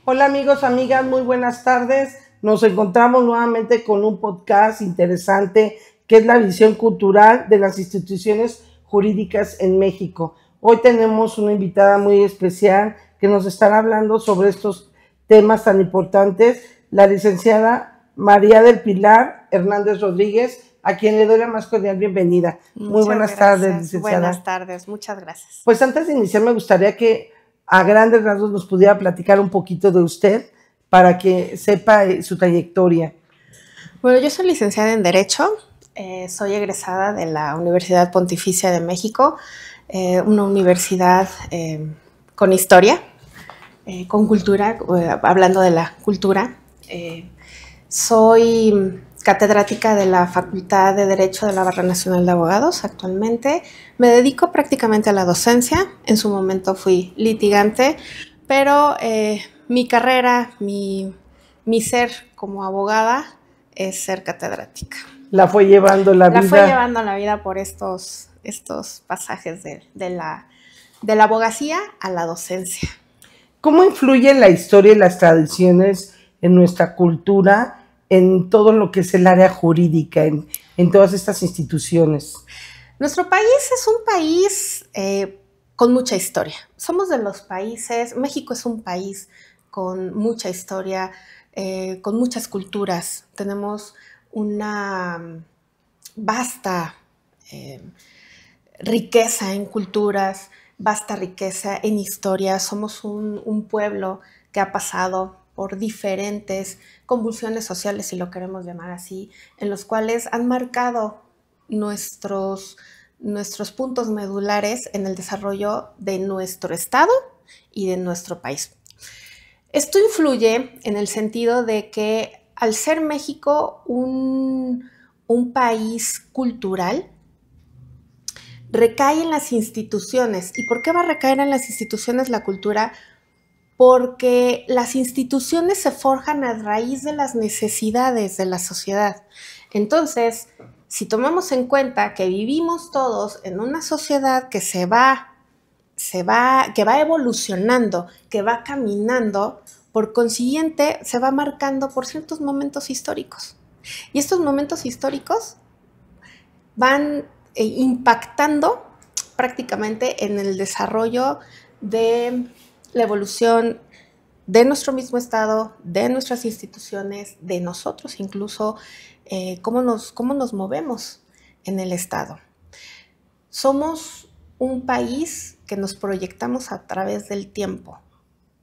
Hola amigos, amigas, muy buenas tardes. Nos encontramos nuevamente con un podcast interesante que es la visión cultural de las instituciones jurídicas en México. Hoy tenemos una invitada muy especial que nos estará hablando sobre estos temas tan importantes, la licenciada María del Pilar Hernández Rodríguez, a quien le doy la más cordial bienvenida. Muy buenas tardes, licenciada. Buenas tardes, muchas gracias. Pues antes de iniciar me gustaría que a grandes rasgos nos pudiera platicar un poquito de usted para que sepa su trayectoria. Bueno, yo soy licenciada en Derecho, soy egresada de la Universidad Pontificia de México, una universidad con historia, con cultura, hablando de la cultura. Soy catedrática de la Facultad de Derecho de la Barra Nacional de Abogados actualmente. Me dedico prácticamente a la docencia. En su momento fui litigante, pero mi carrera, mi ser como abogada es ser catedrática. La fue llevando la vida. La fue llevando la vida por estos pasajes de la abogacía a la docencia. ¿Cómo influye la historia y las tradiciones en nuestra cultura, en todo lo que es el área jurídica, en todas estas instituciones? Nuestro país es un país con mucha historia. Somos de los países, México es un país con mucha historia, con muchas culturas. Tenemos una vasta riqueza en culturas, vasta riqueza en historia. Somos un pueblo que ha pasado por diferentes convulsiones sociales, si lo queremos llamar así, en los cuales han marcado nuestros puntos medulares en el desarrollo de nuestro estado y de nuestro país. Esto influye en el sentido de que al ser México un país cultural, recae en las instituciones. ¿Y por qué va a recaer en las instituciones la cultura? Porque las instituciones se forjan a raíz de las necesidades de la sociedad. Entonces, si tomamos en cuenta que vivimos todos en una sociedad que que va evolucionando, que va caminando, por consiguiente, se va marcando por ciertos momentos históricos. Y estos momentos históricos van impactando prácticamente en el desarrollo de la evolución de nuestro mismo estado, de nuestras instituciones, de nosotros incluso, cómo nos movemos en el estado. Somos un país que nos proyectamos a través del tiempo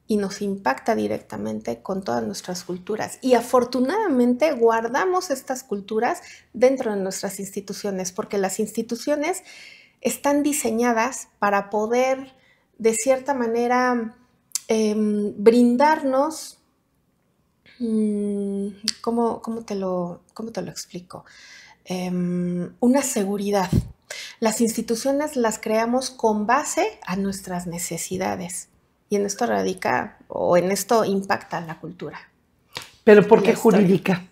y nos impacta directamente con todas nuestras culturas. Y afortunadamente guardamos estas culturas dentro de nuestras instituciones, porque las instituciones están diseñadas para poder, de cierta manera, brindarnos, ¿cómo te lo explico? Una seguridad. Las instituciones las creamos con base a nuestras necesidades. Y en esto radica, o en esto impacta la cultura. ¿Pero por qué jurídica?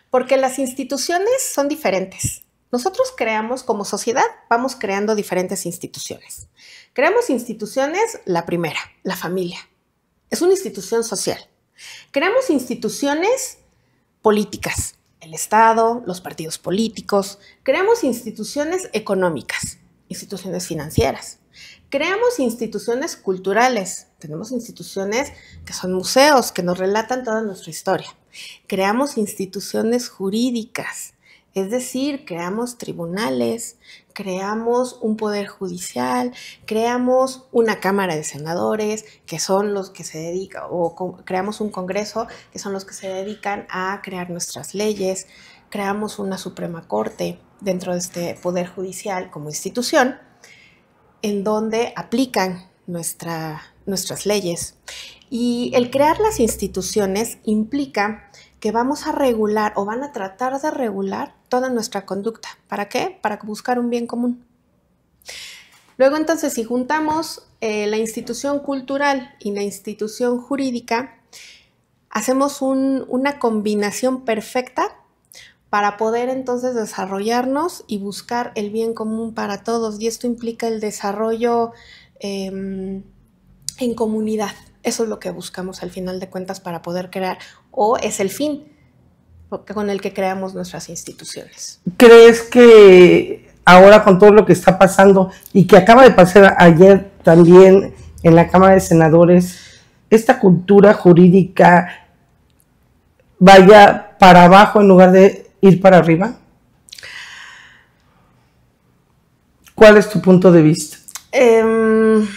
Porque las instituciones son diferentes. Nosotros creamos, como sociedad, vamos creando diferentes instituciones. Creamos instituciones, la primera, la familia. Es una institución social. Creamos instituciones políticas, el Estado, los partidos políticos. Creamos instituciones económicas, instituciones financieras. Creamos instituciones culturales, tenemos instituciones que son museos, que nos relatan toda nuestra historia. Creamos instituciones jurídicas, es decir, creamos tribunales, creamos un poder judicial, creamos una Cámara de Senadores, que son los que se dedican, o creamos un Congreso, que son los que se dedican a crear nuestras leyes, creamos una Suprema Corte dentro de este poder judicial como institución, en donde aplican nuestras leyes. Y el crear las instituciones implica que vamos a regular o van a tratar de regular toda nuestra conducta. ¿Para qué? Para buscar un bien común. Luego entonces, si juntamos la institución cultural y la institución jurídica, hacemos una combinación perfecta para poder entonces desarrollarnos y buscar el bien común para todos. Y esto implica el desarrollo en comunidad. Eso es lo que buscamos al final de cuentas para poder crear, o es el fin con el que creamos nuestras instituciones. ¿Crees que ahora con todo lo que está pasando y que acaba de pasar ayer también en la Cámara de Senadores, esta cultura jurídica vaya para abajo en lugar de ir para arriba? ¿Cuál es tu punto de vista? En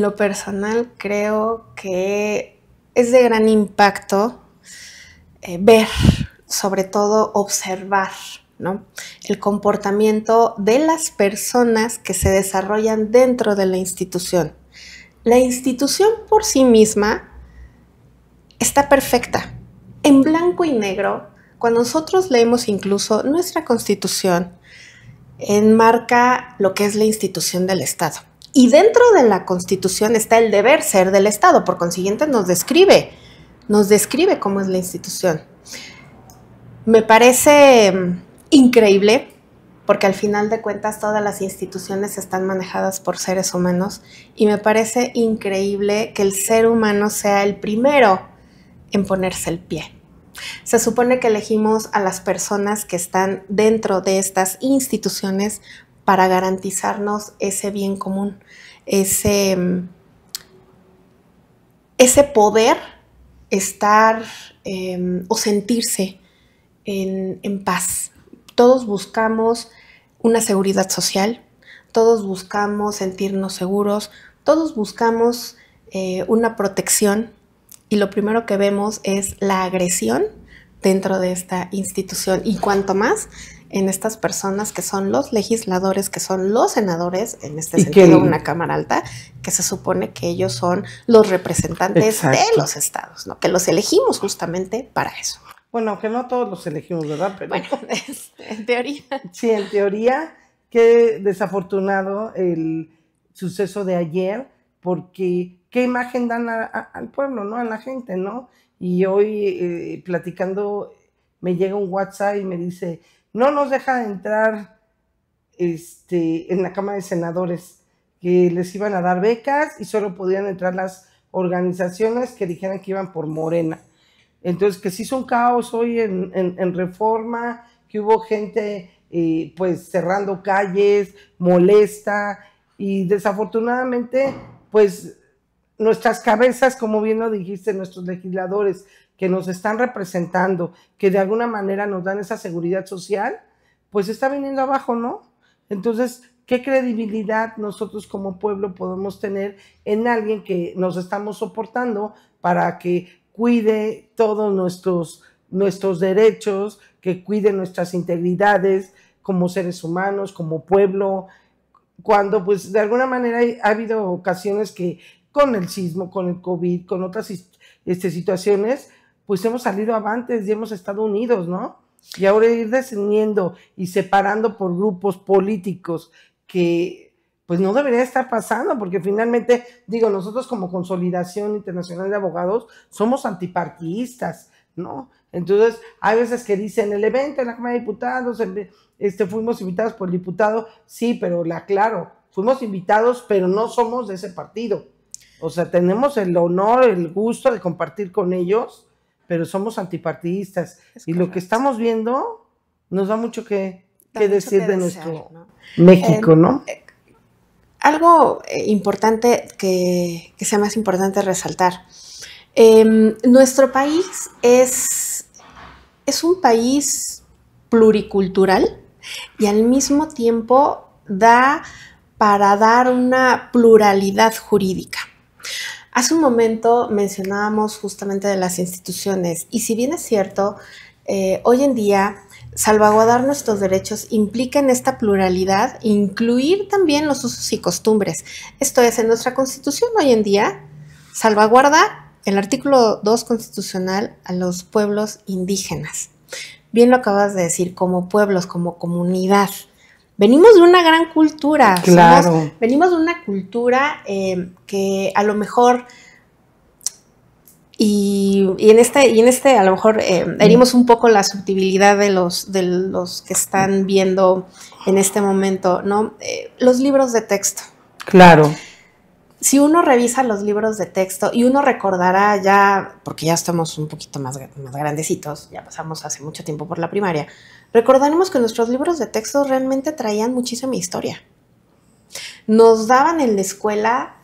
lo personal, creo que es de gran impacto ver, sobre todo observar, ¿no?, el comportamiento de las personas que se desarrollan dentro de la institución. La institución por sí misma está perfecta, en blanco y negro. Cuando nosotros leemos incluso nuestra Constitución, enmarca lo que es la institución del Estado. Y dentro de la Constitución está el deber ser del Estado, por consiguiente nos describe cómo es la institución. Me parece increíble, porque al final de cuentas todas las instituciones están manejadas por seres humanos, y me parece increíble que el ser humano sea el primero en ponerse el pie. Se supone que elegimos a las personas que están dentro de estas instituciones para garantizarnos ese bien común, ese poder estar o sentirse en paz. Todos buscamos una seguridad social, todos buscamos sentirnos seguros, todos buscamos una protección, y lo primero que vemos es la agresión dentro de esta institución, y cuanto más en estas personas que son los legisladores, que son los senadores, en este sentido una Cámara Alta, que se supone que ellos son los representantes Exacto. de los estados, ¿no?, que los elegimos justamente para eso. Bueno, aunque no todos los elegimos, ¿verdad? Pero, bueno, en teoría. Sí, en teoría, qué desafortunado el suceso de ayer, porque qué imagen dan al pueblo, ¿no?, a la gente, ¿no? Y hoy platicando me llega un WhatsApp y me dice, no nos deja entrar en la Cámara de Senadores, que les iban a dar becas y solo podían entrar las organizaciones que dijeran que iban por Morena. Entonces, que se hizo un caos hoy en Reforma, que hubo gente pues cerrando calles, molesta, y desafortunadamente pues nuestras cabezas, como bien lo dijiste, nuestros legisladores que nos están representando, que de alguna manera nos dan esa seguridad social, pues está viniendo abajo, ¿no? Entonces, ¿qué credibilidad nosotros como pueblo podemos tener en alguien que nos estamos soportando para que cuide todos nuestros derechos, que cuide nuestras integridades como seres humanos, como pueblo, cuando pues de alguna manera ha habido ocasiones que con el sismo, con el COVID, con otras situaciones, pues hemos salido avantes y hemos estado unidos, ¿no? Y ahora ir descendiendo y separando por grupos políticos que pues no debería estar pasando, porque finalmente, digo, nosotros como Consolidación Internacional de Abogados somos antipartidistas, ¿no? Entonces, hay veces que dicen, el evento en la Cámara de Diputados, fuimos invitados por el diputado, sí, pero claro, fuimos invitados, pero no somos de ese partido. O sea, tenemos el honor, el gusto de compartir con ellos, pero somos antipartidistas. Y lo que estamos viendo nos da mucho que qué decir de nuestro México, ¿no? Algo importante que sea más importante resaltar. Nuestro país es un país pluricultural y al mismo tiempo da para dar una pluralidad jurídica. Hace un momento mencionábamos justamente de las instituciones y si bien es cierto, hoy en día salvaguardar nuestros derechos implica en esta pluralidad incluir también los usos y costumbres. Esto es, en nuestra Constitución hoy en día salvaguarda el artículo 2 constitucional a los pueblos indígenas. Bien lo acabas de decir, como pueblos, como comunidad. Venimos de una gran cultura. Claro. Venimos de una cultura que a lo mejor... Y en este a lo mejor herimos un poco la subtilidad de los que están viendo en este momento, ¿no? Los libros de texto. Claro. Si uno revisa los libros de texto y uno recordará ya, porque ya estamos un poquito más grandecitos, ya pasamos hace mucho tiempo por la primaria, recordaremos que nuestros libros de texto realmente traían muchísima historia. Nos daban en la escuela...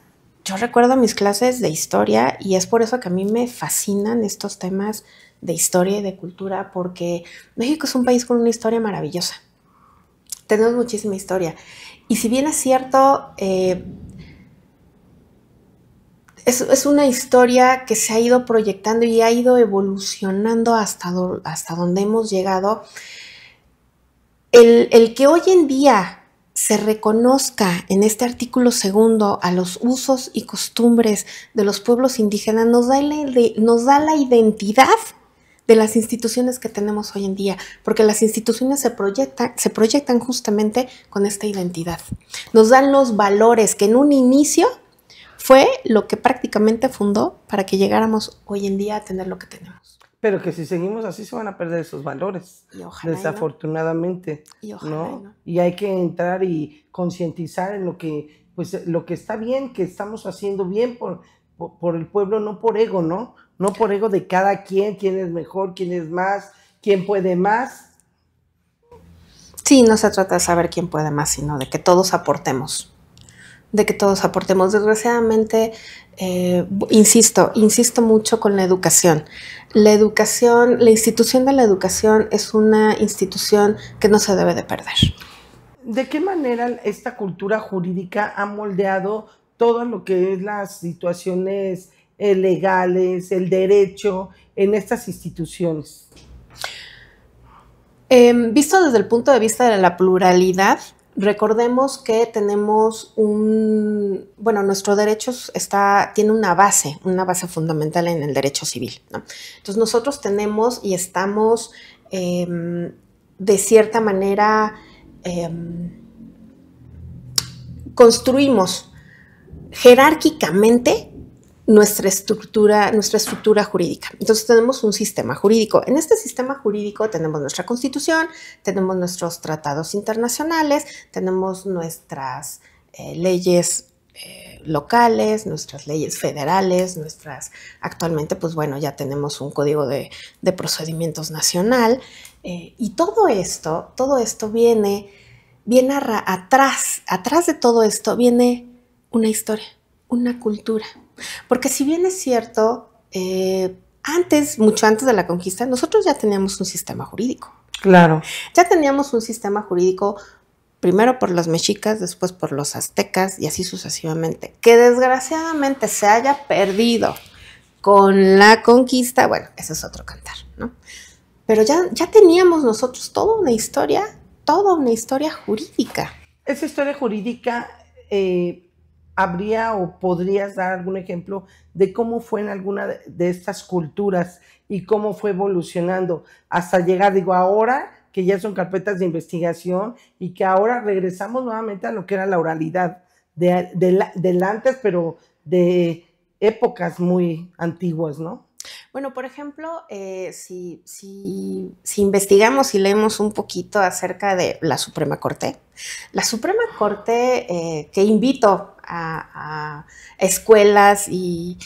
Yo recuerdo mis clases de historia y es por eso que a mí me fascinan estos temas de historia y de cultura, porque México es un país con una historia maravillosa. Tenemos muchísima historia. Y si bien es cierto, es una historia que se ha ido proyectando y ha ido evolucionando hasta donde hemos llegado. El que hoy en día se reconozca en este artículo 2 a los usos y costumbres de los pueblos indígenas nos da la identidad de las instituciones que tenemos hoy en día, porque las instituciones se proyectan justamente con esta identidad. Nos dan los valores que en un inicio fue lo que prácticamente fundó para que llegáramos hoy en día a tener lo que tenemos. Pero que si seguimos así se van a perder esos valores, y ojalá desafortunadamente, y ojalá ¿no? Y hay que entrar y concientizar en lo que está bien, que estamos haciendo bien por el pueblo, no por ego, ¿no? No por ego de cada quien es mejor, quién es más, quién puede más. Sí, no se trata de saber quién puede más, sino de que todos aportemos. Desgraciadamente, insisto mucho con la educación. La institución de la educación es una institución que no se debe de perder. ¿De qué manera esta cultura jurídica ha moldeado todo lo que es las situaciones legales, el derecho en estas instituciones? Visto desde el punto de vista de la pluralidad, recordemos que tenemos nuestro derecho tiene una base fundamental en el derecho civil, ¿no? Entonces nosotros tenemos y estamos de cierta manera construimos jerárquicamente nuestra estructura jurídica. Entonces tenemos un sistema jurídico. En este sistema jurídico tenemos nuestra Constitución, tenemos nuestros tratados internacionales, tenemos nuestras leyes locales, nuestras leyes federales, actualmente, pues bueno, ya tenemos un código de procedimientos nacional, y todo esto viene atrás de todo esto viene una historia, una cultura. Porque si bien es cierto, mucho antes de la conquista, nosotros ya teníamos un sistema jurídico. Claro. Ya teníamos un sistema jurídico, primero por los mexicas, después por los aztecas y así sucesivamente. Que desgraciadamente se haya perdido con la conquista, bueno, ese es otro cantar, ¿no? Pero ya teníamos nosotros toda una historia jurídica. Esa historia jurídica... ¿habría o podrías dar algún ejemplo de cómo fue en alguna de estas culturas y cómo fue evolucionando hasta llegar, ahora que ya son carpetas de investigación y que ahora regresamos nuevamente a lo que era la oralidad del antes, pero de épocas muy antiguas, ¿no? Bueno, por ejemplo, si investigamos y leemos un poquito acerca de la Suprema Corte, que invito a escuelas y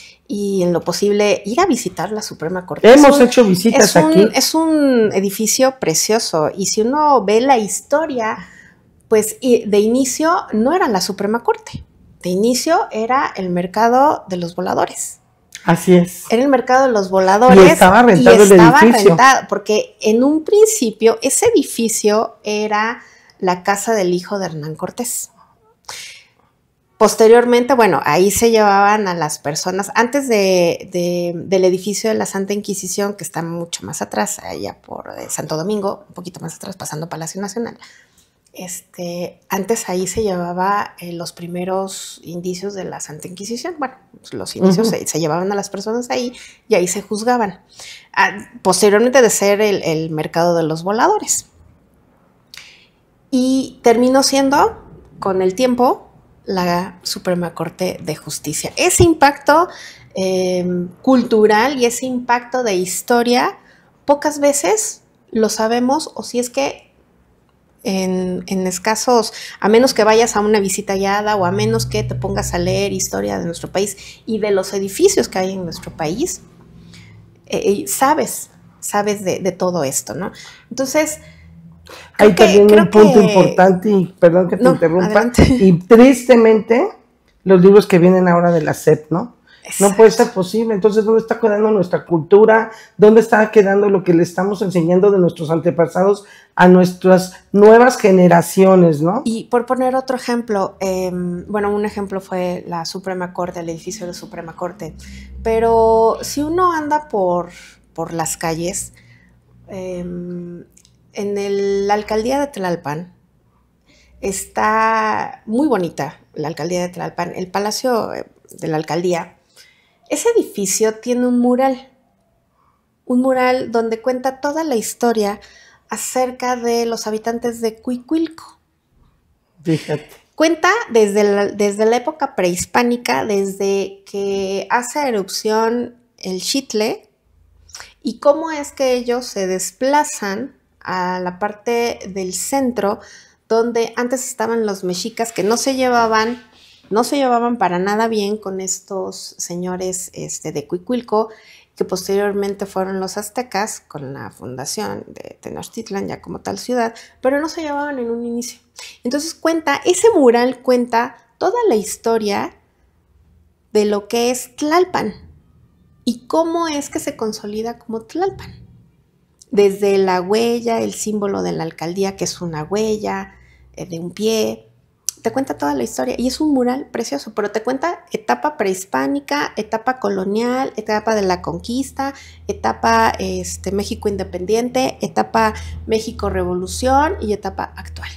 en lo posible ir a visitar la Suprema Corte. Hemos hecho visitas aquí. Es un edificio precioso y si uno ve la historia, pues de inicio no era la Suprema Corte, de inicio era el mercado de los voladores. Así es. Era el mercado de los voladores. Y estaba rentado el edificio. Rentado, porque en un principio ese edificio era la casa del hijo de Hernán Cortés. Posteriormente, bueno, ahí se llevaban a las personas, antes del edificio de la Santa Inquisición, que está mucho más atrás, allá por Santo Domingo, un poquito más atrás, pasando Palacio Nacional. Antes ahí se llevaba los primeros indicios de la Santa Inquisición. Bueno, los indicios se llevaban a las personas ahí y ahí se juzgaban. Posteriormente de ser el mercado de los voladores. Y terminó siendo, con el tiempo, la Suprema Corte de Justicia. Ese impacto cultural y ese impacto de historia, pocas veces lo sabemos, o si es que en escasos, a menos que vayas a una visita guiada o a menos que te pongas a leer historia de nuestro país y de los edificios que hay en nuestro país, sabes de todo esto, ¿no? Entonces, hay también un punto importante, y perdón que te interrumpa, adelante. Y tristemente, los libros que vienen ahora de la SEP, ¿no? Exacto. No puede ser posible. Entonces, ¿dónde está quedando nuestra cultura? ¿Dónde está quedando lo que le estamos enseñando de nuestros antepasados a nuestras nuevas generaciones, ¿no? Y por poner otro ejemplo, bueno, un ejemplo fue la Suprema Corte, el edificio de la Suprema Corte, pero si uno anda por las calles, en la alcaldía de Tlalpan, está muy bonita la alcaldía de Tlalpan, el palacio de la alcaldía. Ese edificio tiene un mural donde cuenta toda la historia acerca de los habitantes de Cuicuilco. Fíjate. Cuenta desde la época prehispánica, desde que hace erupción el Xitle y cómo es que ellos se desplazan a la parte del centro donde antes estaban los mexicas que no se llevaban para nada bien con estos señores de Cuicuilco, que posteriormente fueron los aztecas con la fundación de Tenochtitlan ya como tal ciudad, pero no se llevaban en un inicio. Entonces ese mural cuenta toda la historia de lo que es Tlalpan y cómo es que se consolida como Tlalpan. Desde la huella, el símbolo de la alcaldía, que es una huella de un pie, te cuenta toda la historia y es un mural precioso, pero te cuenta etapa prehispánica, etapa colonial, etapa de la conquista, etapa México independiente, etapa México revolución y etapa actual.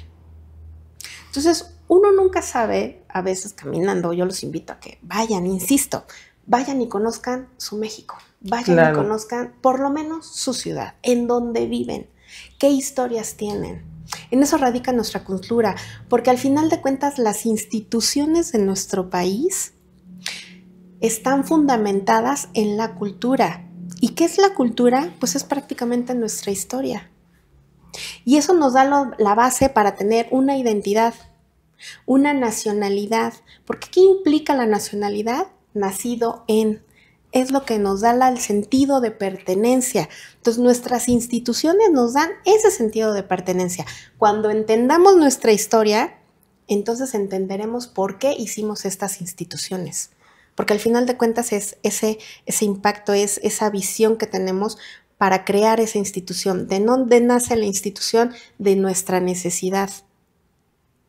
Entonces, uno nunca sabe, a veces caminando, yo los invito a que vayan, insisto, vayan y conozcan su México, vayan y conozcan por lo menos su ciudad, en donde viven, qué historias tienen. En eso radica nuestra cultura, porque al final de cuentas las instituciones de nuestro país están fundamentadas en la cultura. ¿Y qué es la cultura? Pues es prácticamente nuestra historia. Y eso nos da la base para tener una identidad, una nacionalidad. Porque ¿qué implica la nacionalidad? Nacido en. Es lo que nos da el sentido de pertenencia. Entonces, nuestras instituciones nos dan ese sentido de pertenencia. Cuando entendamos nuestra historia, entonces entenderemos por qué hicimos estas instituciones. Porque al final de cuentas es ese impacto, es esa visión que tenemos para crear esa institución. ¿De dónde nace la institución? De nuestra necesidad.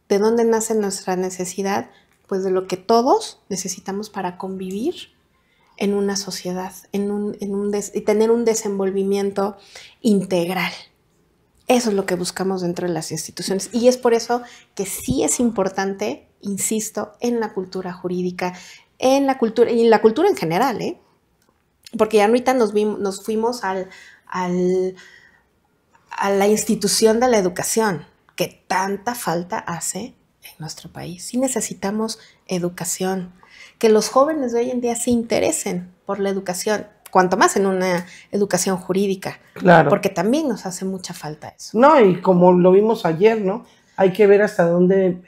¿De dónde nace nuestra necesidad? Pues de lo que todos necesitamos para convivir en una sociedad, y tener un desenvolvimiento integral. Eso es lo que buscamos dentro de las instituciones. Y es por eso que sí es importante, insisto, en la cultura jurídica, en la cultura, y en la cultura en general, porque ya ahorita nos fuimos a la institución de la educación, que tanta falta hace en nuestro país. Sí necesitamos educación. Que los jóvenes de hoy en día se interesen por la educación, cuanto más en una educación jurídica, claro, porque también nos hace mucha falta eso. No, y como lo vimos ayer, ¿no? Hay que ver hasta dónde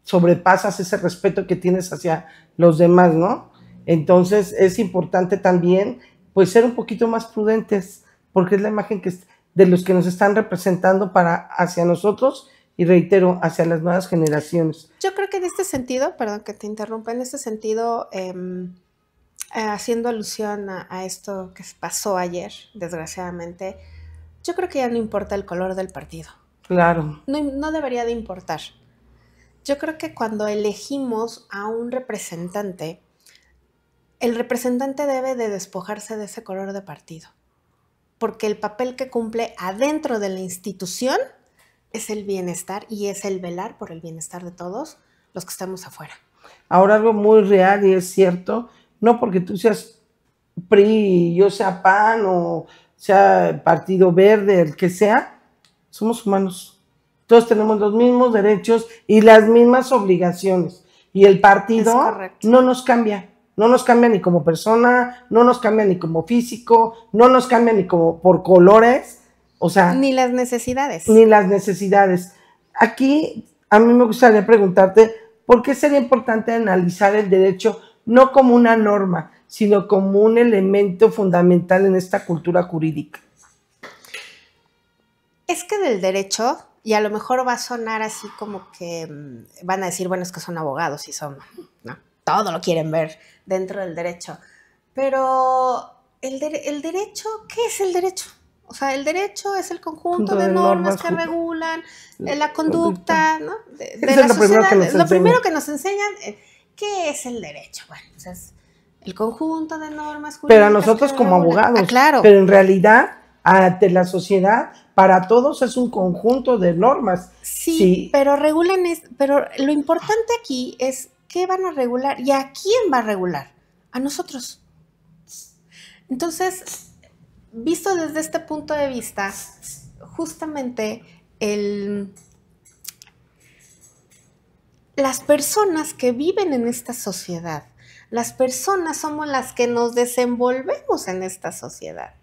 sobrepasas ese respeto que tienes hacia los demás, ¿no? Entonces es importante también, pues, ser un poquito más prudentes, porque es la imagen de los que nos están representando hacia nosotros y, reitero, hacia las nuevas generaciones. Yo creo que en este sentido, perdón que te interrumpa, en este sentido, haciendo alusión a esto que pasó ayer, desgraciadamente, yo creo que ya no importa el color del partido. Claro. No debería de importar. Yo creo que cuando elegimos a un representante, el representante debe de despojarse de ese color de partido, porque el papel que cumple adentro de la institución es el bienestar y es el velar por el bienestar de todos los que estamos afuera. Ahora, algo muy real y es cierto, no porque tú seas PRI y yo sea PAN o sea Partido Verde, el que sea, somos humanos. Todos tenemos los mismos derechos y las mismas obligaciones. Y el partido no nos cambia. No nos cambia ni como persona, no nos cambia ni como físico, no nos cambia ni como por colores. O sea, ni las necesidades. Ni las necesidades. Aquí a mí me gustaría preguntarte, ¿por qué sería importante analizar el derecho no como una norma, sino como un elemento fundamental en esta cultura jurídica? Es que del derecho, y a lo mejor va a sonar así como que van a decir, bueno, es que son abogados y son, ¿no? Todo lo quieren ver dentro del derecho. Pero el derecho, ¿qué es el derecho? O sea, el derecho es el conjunto de normas que regulan la conducta, ¿no? de la sociedad. Lo primero que nos enseñan, ¿qué es el derecho? Bueno, pues es el conjunto de normas jurídicas. Pero a nosotros como abogados, claro. Pero en realidad, ante la sociedad, para todos es un conjunto de normas. Sí. Pero regulan, pero lo importante aquí es qué van a regular y a quién va a regular. A nosotros. Entonces, visto desde este punto de vista, justamente las personas que viven en esta sociedad, las personas somos las que nos desenvolvemos en esta sociedad.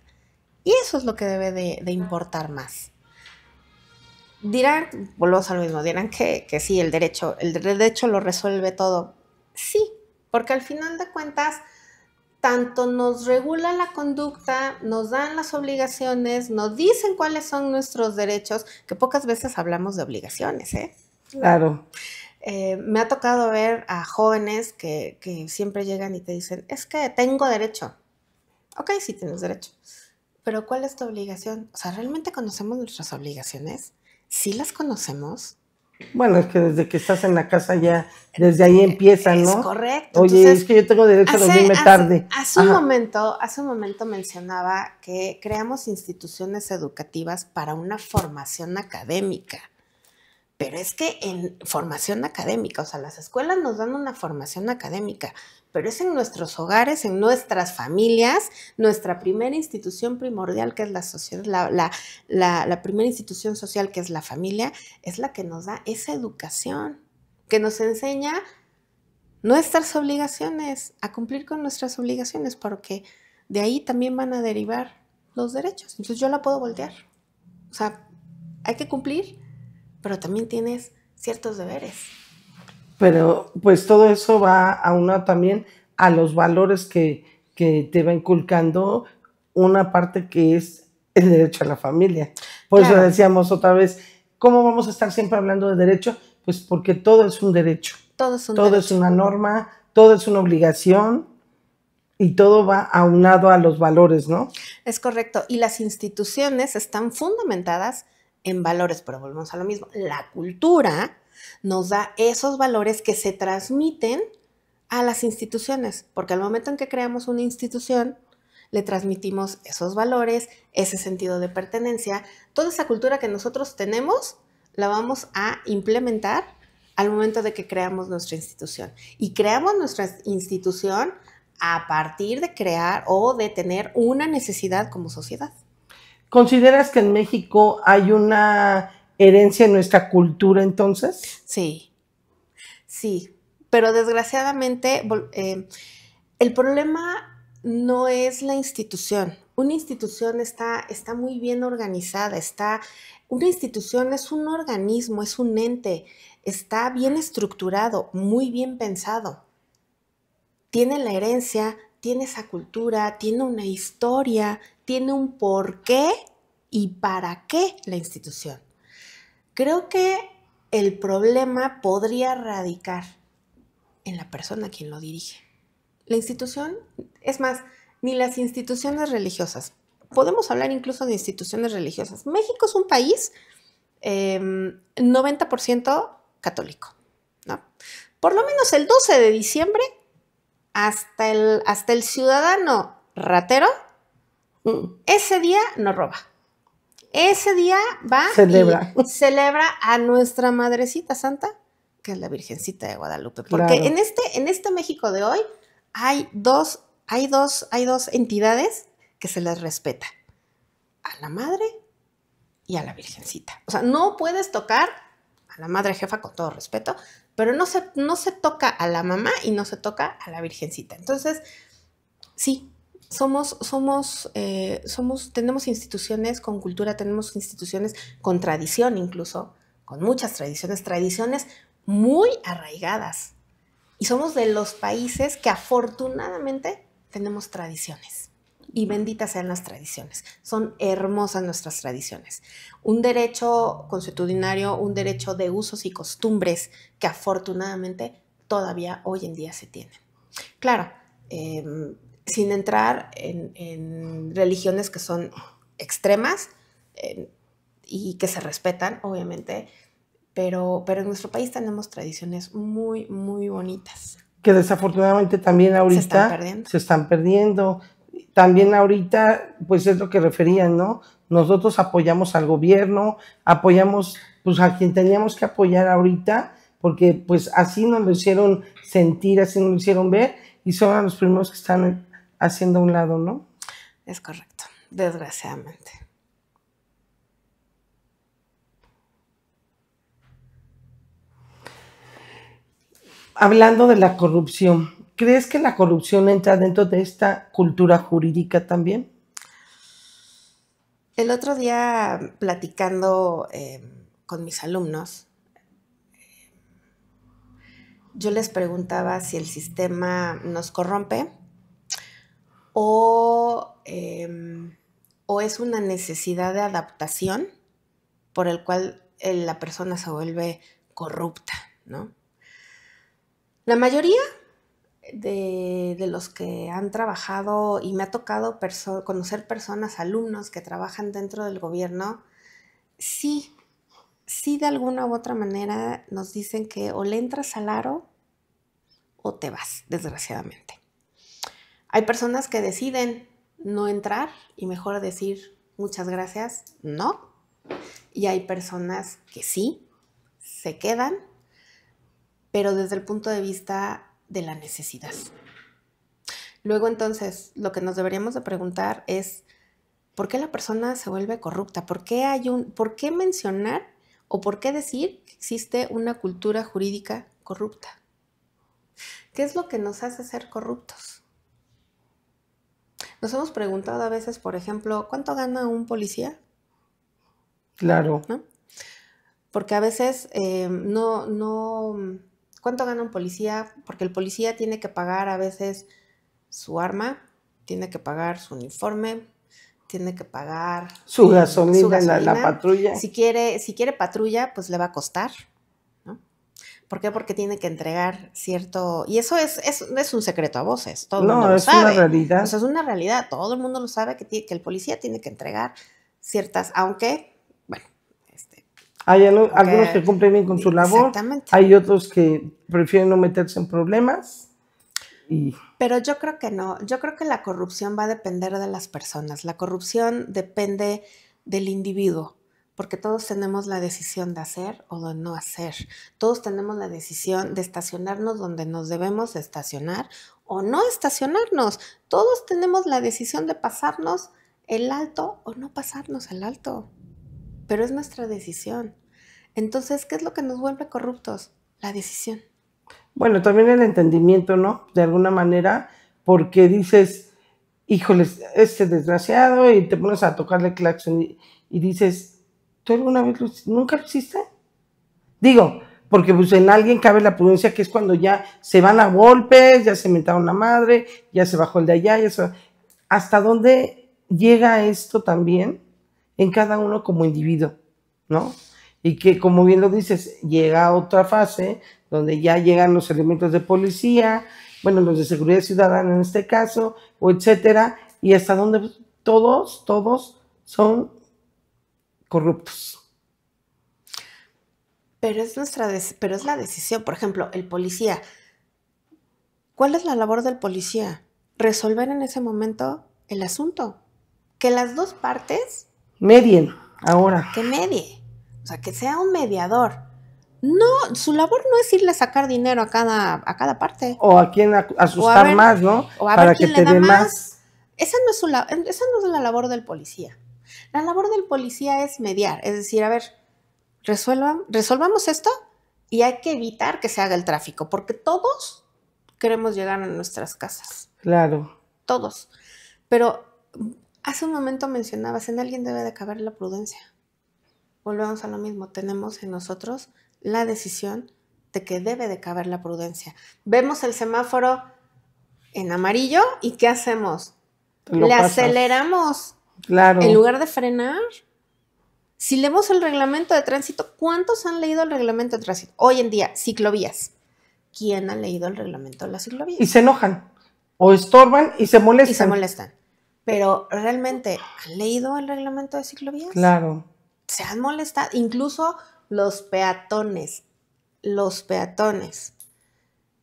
Y eso es lo que debe de importar más. Dirán, volvemos a lo mismo, dirán que sí, el derecho lo resuelve todo. Sí, porque al final de cuentas, tanto nos regula la conducta, nos dan las obligaciones, nos dicen cuáles son nuestros derechos, que pocas veces hablamos de obligaciones, ¿eh? Claro. Me ha tocado ver a jóvenes que siempre llegan y te dicen, es que tengo derecho. Ok, sí tienes derecho, pero ¿cuál es tu obligación? O sea, ¿realmente conocemos nuestras obligaciones? ¿Sí las conocemos? Bueno, es que desde que estás en la casa ya, desde ahí empieza, ¿no? Es correcto. Oye, entonces, es que yo tengo derecho a dormirme tarde. Hace un momento mencionaba que creamos instituciones educativas para una formación académica. Pero es que en formación académica, o sea, las escuelas nos dan una formación académica, pero es en nuestros hogares, en nuestras familias, nuestra primera institución primordial, que es la sociedad, la primera institución social, que es la familia, es la que nos da esa educación, que nos enseña nuestras obligaciones, a cumplir con nuestras obligaciones, porque de ahí también van a derivar los derechos. Entonces yo la puedo voltear. O sea, hay que cumplir, pero también tienes ciertos deberes. Pero pues todo eso va aunado también a los valores que te va inculcando una parte que es el derecho a la familia. Por eso decíamos otra vez, ¿cómo vamos a estar siempre hablando de derecho? Pues porque todo es un derecho. Todo es una norma, todo es una obligación y todo va aunado a los valores, ¿no? Es correcto. Y las instituciones están fundamentadas en valores, pero volvemos a lo mismo. La cultura nos da esos valores que se transmiten a las instituciones, porque al momento en que creamos una institución, le transmitimos esos valores, ese sentido de pertenencia, toda esa cultura que nosotros tenemos, la vamos a implementar al momento de que creamos nuestra institución. Y creamos nuestra institución a partir de crear o de tener una necesidad como sociedad. ¿Consideras que en México hay una herencia en nuestra cultura entonces? Sí, pero desgraciadamente el problema no es la institución, Una institución está muy bien organizada, una institución es un organismo, es un ente, está bien estructurado, muy bien pensado. Tiene la herencia, tiene esa cultura, tiene una historia, tiene un porqué y para qué la institución. Creo que el problema podría radicar en la persona quien lo dirige. La institución, es más, ni las instituciones religiosas. Podemos hablar incluso de instituciones religiosas. México es un país 90% católico, ¿no? Por lo menos el 12 de diciembre, hasta el ciudadano ratero, ese día no roba. Ese día va y celebra a nuestra Madrecita Santa, que es la Virgencita de Guadalupe. Porque claro, en este México de hoy hay dos entidades que se les respeta. A la Madre y a la Virgencita. O sea, no puedes tocar a la Madre Jefa, con todo respeto, pero no se toca a la mamá y no se toca a la Virgencita. Entonces, sí, tenemos instituciones con cultura, tenemos instituciones con tradición incluso, con muchas tradiciones muy arraigadas. Y somos de los países que afortunadamente tenemos tradiciones. Y benditas sean las tradiciones. Son hermosas nuestras tradiciones. Un derecho consuetudinario, un derecho de usos y costumbres que afortunadamente todavía hoy en día se tienen. Claro, sin entrar en religiones que son extremas y que se respetan, obviamente, pero en nuestro país tenemos tradiciones muy, muy bonitas. Que desafortunadamente también ahorita se están perdiendo. También ahorita, pues es lo que referían, ¿no? Nosotros apoyamos al gobierno, apoyamos pues a quien teníamos que apoyar ahorita, porque pues así nos lo hicieron sentir, así nos lo hicieron ver, y son los primeros que están haciendo a un lado, ¿no? Es correcto, desgraciadamente. Hablando de la corrupción, ¿crees que la corrupción entra dentro de esta cultura jurídica también? El otro día, platicando con mis alumnos, yo les preguntaba si el sistema nos corrompe o es una necesidad de adaptación por el cual la persona se vuelve corrupta, ¿no? La mayoría de los que han trabajado, y me ha tocado conocer personas, alumnos que trabajan dentro del gobierno, sí de alguna u otra manera nos dicen que o le entras al aro o te vas, desgraciadamente. Hay personas que deciden no entrar y mejor decir muchas gracias, no. Y hay personas que sí, se quedan, pero desde el punto de vista de la necesidad. Luego, entonces, lo que nos deberíamos de preguntar es ¿por qué la persona se vuelve corrupta? ¿Por qué mencionar o por qué decir que existe una cultura jurídica corrupta? ¿Qué es lo que nos hace ser corruptos? Nos hemos preguntado a veces, por ejemplo, ¿cuánto gana un policía? Claro. ¿No? Porque a veces ¿cuánto gana un policía? Porque el policía tiene que pagar a veces su arma, tiene que pagar su uniforme, tiene que pagar su gasolina. La patrulla. Si quiere patrulla, pues le va a costar, ¿no? ¿Por qué? Porque tiene que entregar cierto... Y eso es un secreto a voces, todo el mundo lo sabe. No, es una realidad. O sea, es una realidad, todo el mundo lo sabe que el policía tiene que entregar ciertas... Aunque, bueno... Hay algunos que cumplen bien con su labor, hay otros que prefieren no meterse en problemas. Pero yo creo que no, yo creo que la corrupción va a depender de las personas, la corrupción depende del individuo, porque todos tenemos la decisión de hacer o de no hacer, todos tenemos la decisión de estacionarnos donde nos debemos estacionar o no estacionarnos, todos tenemos la decisión de pasarnos el alto o no pasarnos el alto, pero es nuestra decisión. Entonces, ¿qué es lo que nos vuelve corruptos? La decisión. Bueno, también el entendimiento, ¿no? De alguna manera, porque dices, híjoles, este desgraciado, y te pones a tocarle claxon y dices, ¿tú alguna vez nunca lo hiciste? Digo, porque pues en alguien cabe la prudencia, que es cuando ya se van a golpes, ya se mentaron la madre, ya se bajó el de allá, ¿hasta dónde llega esto también en cada uno como individuo, ¿no? Y que, como bien lo dices, llega a otra fase donde ya llegan los elementos de policía, bueno, los de seguridad ciudadana en este caso, o etcétera, y hasta donde todos son corruptos. Pero es pero es la decisión. Por ejemplo, el policía. ¿Cuál es la labor del policía? Resolver en ese momento el asunto. Que las dos partes Medien ahora. que medie. O sea, que sea un mediador. No, su labor no es irle a sacar dinero a cada parte. O a quién asustar ver, más, ¿no? O a ver quién le da más. Esa no es la labor del policía. La labor del policía es mediar. Es decir, a ver, resolvamos esto y hay que evitar que se haga el tráfico, porque todos queremos llegar a nuestras casas. Claro. Todos. Pero hace un momento mencionabas, en alguien debe de caber la prudencia. Volvemos a lo mismo, tenemos en nosotros la decisión de que debe de caber la prudencia. Vemos el semáforo en amarillo y ¿qué hacemos? Le aceleramos. Claro. En lugar de frenar. Si leemos el reglamento de tránsito, ¿cuántos han leído el reglamento de tránsito? Hoy en día, ciclovías. ¿Quién ha leído el reglamento de las ciclovías? Y se enojan, o estorban y se molestan. Y se molestan. Pero, ¿realmente han leído el reglamento de ciclovías? Claro. Se han molestado. Incluso los peatones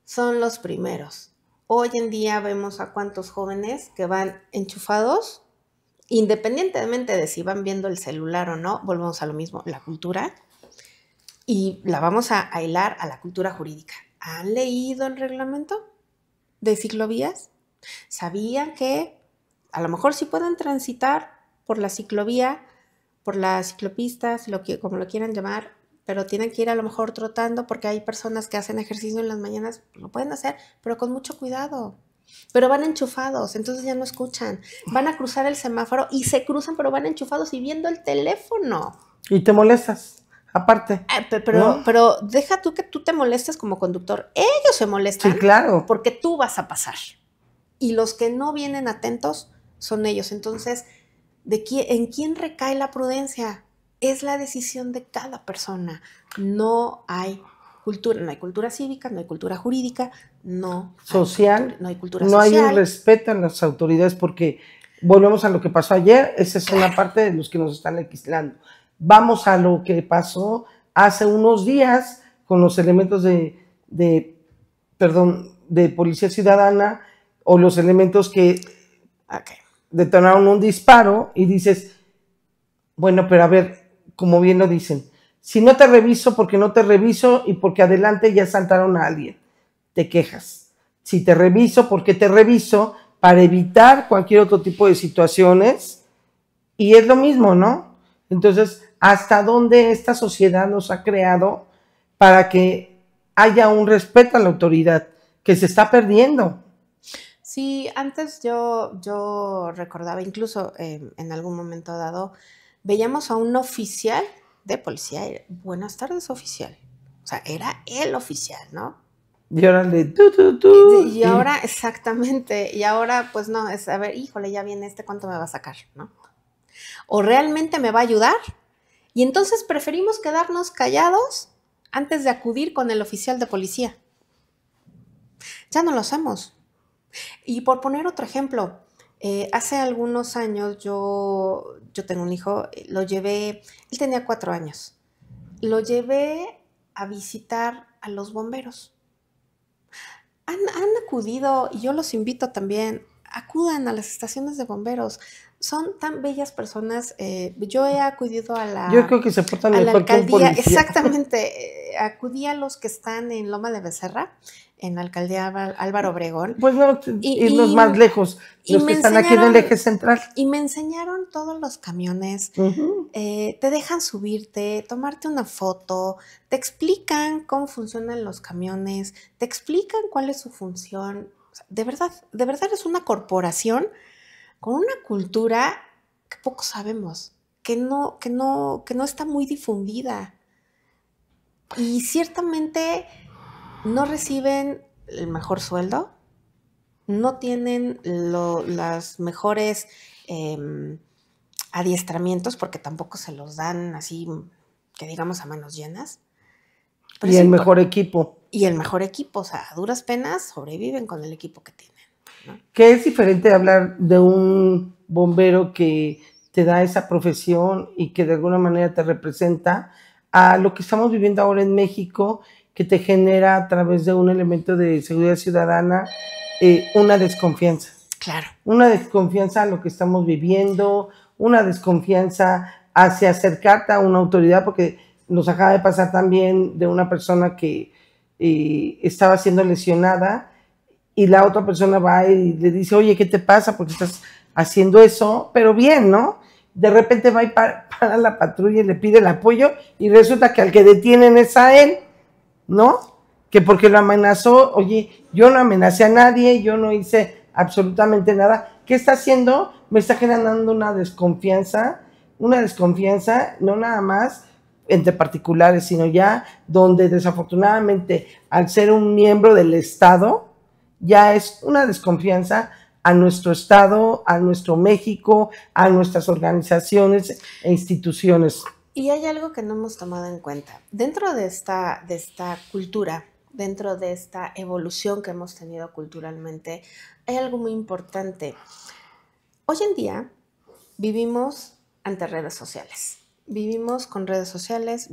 son los primeros. Hoy en día vemos a cuántos jóvenes que van enchufados, independientemente de si van viendo el celular o no, volvemos a lo mismo, la cultura, y la vamos a hilar a la cultura jurídica. ¿Han leído el reglamento de ciclovías? ¿Sabían que a lo mejor sí pueden transitar por la ciclovía, por la ciclopista, como lo quieran llamar, pero tienen que ir a lo mejor trotando porque hay personas que hacen ejercicio en las mañanas? Lo pueden hacer, pero con mucho cuidado. Pero van enchufados, entonces ya no escuchan. Van a cruzar el semáforo y se cruzan, pero van enchufados y viendo el teléfono. Y te molestas, aparte. Pero deja tú que tú te molestes como conductor. Ellos se molestan. Sí, claro. Porque tú vas a pasar. Y los que no vienen atentos son ellos. Entonces, ¿en quién recae la prudencia? Es la decisión de cada persona. No hay cultura cívica, no hay cultura jurídica, no hay cultura social. No hay un respeto en las autoridades, porque volvemos a lo que pasó ayer. Esa es una parte de los que nos están legislando. Vamos a lo que pasó hace unos días con los elementos de policía ciudadana, o los elementos que detonaron un disparo, y dices, bueno, pero a ver, como bien lo dicen, si no te reviso, porque no te reviso, y porque adelante ya asaltaron a alguien, te quejas. Si te reviso, porque te reviso, para evitar cualquier otro tipo de situaciones, y es lo mismo, ¿no? Entonces, ¿hasta dónde esta sociedad nos ha creado para que haya un respeto a la autoridad, que se está perdiendo? Sí, antes yo recordaba, incluso en algún momento dado, veíamos a un oficial de policía. Buenas tardes, oficial. O sea, era el oficial, ¿no? Y ahora Y ahora, exactamente. Y ahora, pues no, es, a ver, híjole, ya viene ¿cuánto me va a sacar, no? ¿O realmente me va a ayudar? Y entonces preferimos quedarnos callados antes de acudir con el oficial de policía. Ya no lo hacemos. Y por poner otro ejemplo, hace algunos años yo tengo un hijo, lo llevé, él tenía 4 años, lo llevé a visitar a los bomberos. Han acudido, y yo los invito también, acudan a las estaciones de bomberos. Son tan bellas personas. Yo he acudido a la... Yo creo que se portan mejor que un policía. Exactamente. Acudí a los que están en Loma de Becerra, en la alcaldía Álvaro Obregón. Pues no, irnos más lejos, los que están aquí en el eje central. Y me enseñaron todos los camiones. Te dejan subirte, tomarte una foto, te explican cómo funcionan los camiones, te explican cuál es su función. O sea, de verdad es una corporación con una cultura que poco sabemos, que no está muy difundida. Y ciertamente no reciben el mejor sueldo, no tienen las mejores adiestramientos, porque tampoco se los dan así, que digamos, a manos llenas. Pero y el mejor equipo. Y el mejor equipo, o sea, a duras penas sobreviven con el equipo que tienen, ¿no? Que es diferente hablar de un bombero que te da esa profesión y que de alguna manera te representa, a lo que estamos viviendo ahora en México, que te genera a través de un elemento de seguridad ciudadana una desconfianza. Claro. Una desconfianza a lo que estamos viviendo, una desconfianza hacia acercarte a una autoridad, porque nos acaba de pasar también de una persona que estaba siendo lesionada y la otra persona va y le dice, oye, ¿qué te pasa? Porque estás haciendo eso, pero bien, ¿no? De repente va y para la patrulla y le pide el apoyo y resulta que al que detienen es a él, ¿no? Que porque lo amenazó, oye, yo no amenacé a nadie, yo no hice absolutamente nada. ¿Qué está haciendo? Me está generando una desconfianza, no nada más entre particulares, sino ya donde desafortunadamente al ser un miembro del Estado, ya es una desconfianza a nuestro Estado, a nuestro México, a nuestras organizaciones e instituciones. Y hay algo que no hemos tomado en cuenta. Dentro de esta cultura, dentro de esta evolución que hemos tenido culturalmente, hay algo muy importante. Hoy en día vivimos ante redes sociales. Vivimos con redes sociales,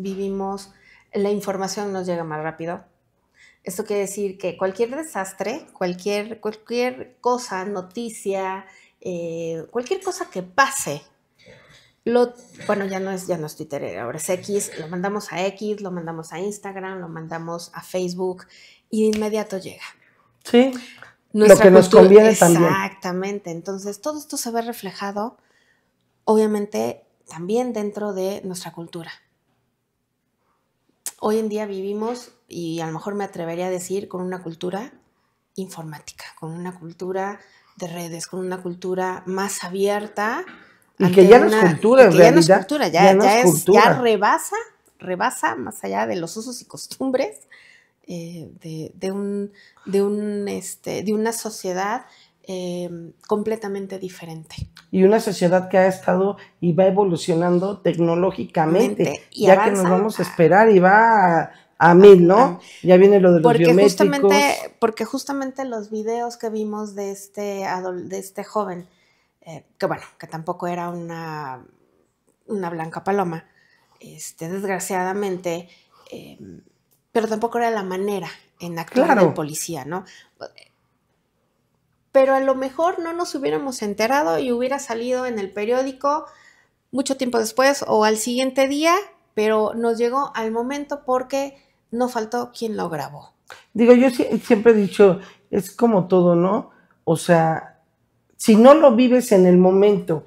la información nos llega más rápido. Esto quiere decir que cualquier desastre, cualquier cosa, noticia, cualquier cosa que pase, bueno, ya no es Twitter, ahora es X, lo mandamos a X, lo mandamos a Instagram, lo mandamos a Facebook y de inmediato llega. Sí, lo que nos conviene también. Exactamente, entonces todo esto se ve reflejado, obviamente, también dentro de nuestra cultura. Hoy en día vivimos, y a lo mejor me atrevería a decir, con una cultura informática, con una cultura de redes, con una cultura más abierta. Y que ya no es cultura, en realidad. Ya no es cultura, ya rebasa más allá de los usos y costumbres de una sociedad completamente diferente. Y una sociedad que ha estado y va evolucionando tecnológicamente, y ya que nos vamos a esperar y va a 1000, ¿no? Ya viene lo de los biométricos. Porque justamente los videos que vimos de este joven, que tampoco era una blanca paloma, desgraciadamente, pero tampoco era la manera en actuar del policía, ¿no? Pero a lo mejor no nos hubiéramos enterado y hubiera salido en el periódico mucho tiempo después o al siguiente día, pero nos llegó al momento porque no faltó quien lo grabó. Digo, yo siempre he dicho, es como todo, ¿no? O sea, si no lo vives en el momento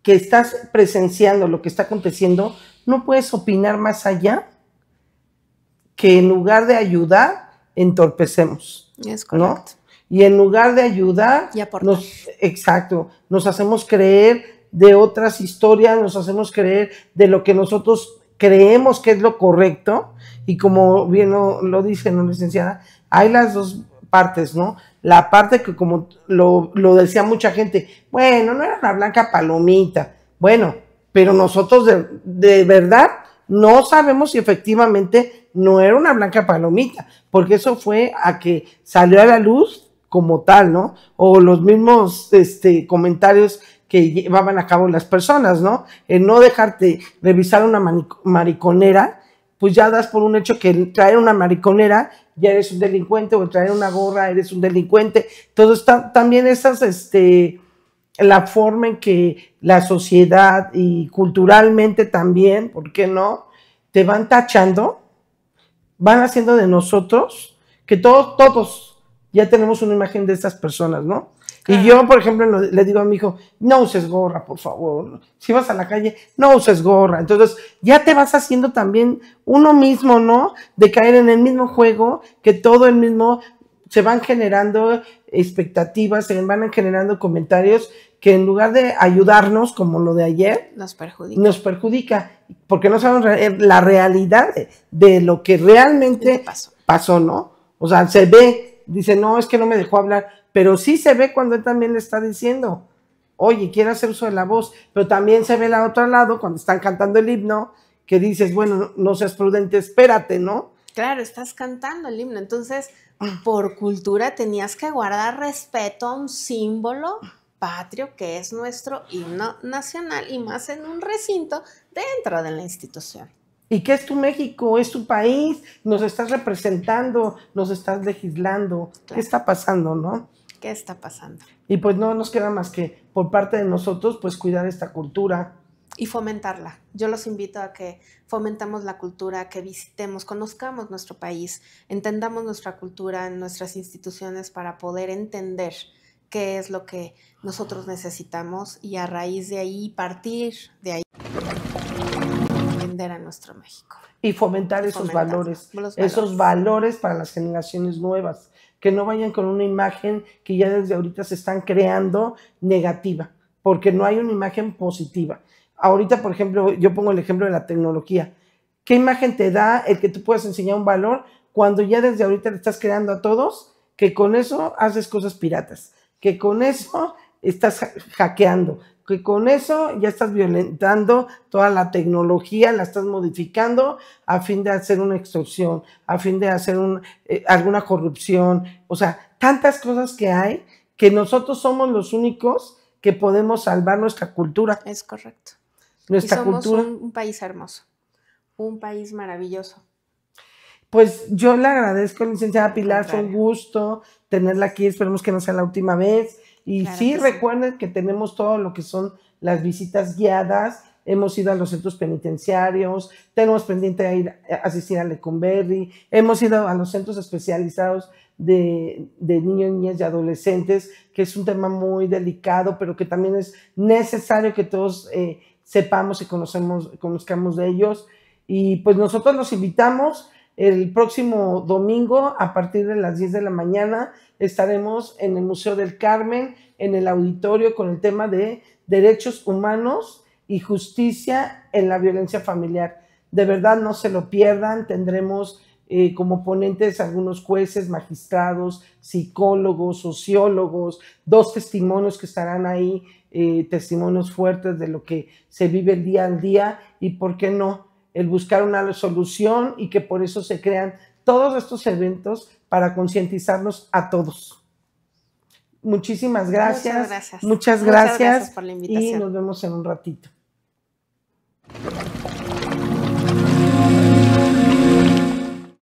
que estás presenciando lo que está aconteciendo, no puedes opinar más allá que en lugar de ayudar, entorpecemos. Es correcto. ¿No? Y en lugar de ayudar, nos hacemos creer de otras historias, nos hacemos creer de lo que nosotros creemos que es lo correcto, y como bien lo dice, ¿no, licenciada? Hay las dos partes, ¿no? La parte que, como lo decía mucha gente, bueno, no era una blanca palomita, bueno, pero nosotros de verdad no sabemos si efectivamente no era una blanca palomita, porque eso fue a que salió a la luz como tal, ¿no? O los mismos comentarios que llevaban a cabo las personas, ¿no? El no dejarte revisar una mariconera, pues ya das por un hecho que traer una mariconera ya eres un delincuente, o traer una gorra eres un delincuente. Entonces también esas, la forma en que la sociedad y culturalmente también, ¿por qué no? Te van tachando, van haciendo de nosotros, que todos ya tenemos una imagen de estas personas, ¿no? Claro. Y yo, por ejemplo, le digo a mi hijo, no uses gorra, por favor. Si vas a la calle, no uses gorra. Entonces, ya te vas haciendo también uno mismo, ¿no? De caer en el mismo juego, que todo el mismo, se van generando expectativas, se van generando comentarios que en lugar de ayudarnos, como lo de ayer, nos perjudica, porque no sabemos la realidad de lo que realmente pasó, ¿no? O sea, se ve, dice, no, es que no me dejó hablar, pero sí se ve cuando él también le está diciendo, oye, quiere hacer uso de la voz, pero también se ve al otro lado, cuando están cantando el himno, que dices, bueno, no seas prudente, espérate, ¿no? Claro, estás cantando el himno, entonces, por cultura tenías que guardar respeto a un símbolo patrio que es nuestro himno nacional y más en un recinto dentro de la institución. ¿Y qué es tu México? Es tu país, nos estás representando, nos estás legislando. Claro. ¿Qué está pasando, no? ¿Qué está pasando? Y pues no nos queda más que por parte de nosotros pues cuidar esta cultura. Y fomentarla. Yo los invito a que fomentemos la cultura, que visitemos, conozcamos nuestro país, entendamos nuestra cultura, nuestras instituciones para poder entender qué es lo que nosotros necesitamos y a raíz de ahí, partir de ahí, vender a nuestro México. Y fomentar esos valores para las generaciones nuevas, que no vayan con una imagen que ya desde ahorita se están creando negativa, porque no hay una imagen positiva. Ahorita, por ejemplo, yo pongo el ejemplo de la tecnología. ¿Qué imagen te da el que tú puedas enseñar un valor cuando ya desde ahorita le estás creando a todos que con eso haces cosas piratas, que con eso estás hackeando, que con eso ya estás violentando toda la tecnología, la estás modificando a fin de hacer una extorsión, a fin de hacer alguna corrupción? O sea, tantas cosas que hay que nosotros somos los únicos que podemos salvar nuestra cultura. Es correcto. Nuestra somos cultura. Un país hermoso, un país maravilloso. Pues yo le agradezco, licenciada Pilar, fue un gusto tenerla aquí, esperemos que no sea la última vez. Y claro, sí, recuerden que tenemos todo lo que son las visitas guiadas, hemos ido a los centros penitenciarios, tenemos pendiente a asistir a Lecumberri, hemos ido a los centros especializados de niños, niñas y adolescentes, que es un tema muy delicado, pero que también es necesario que todos sepamos y conozcamos de ellos. Y pues nosotros los invitamos. El próximo domingo, a partir de las 10 de la mañana, estaremos en el Museo del Carmen, en el auditorio, con el tema de derechos humanos y justicia en la violencia familiar. De verdad, no se lo pierdan. Tendremos como ponentes algunos jueces, magistrados, psicólogos, sociólogos, 2 testimonios que estarán ahí, testimonios fuertes de lo que se vive el día al día y, ¿por qué no?, el buscar una solución, y que por eso se crean todos estos eventos para concientizarnos a todos. Muchísimas gracias. Muchas gracias por la invitación. Y nos vemos en un ratito.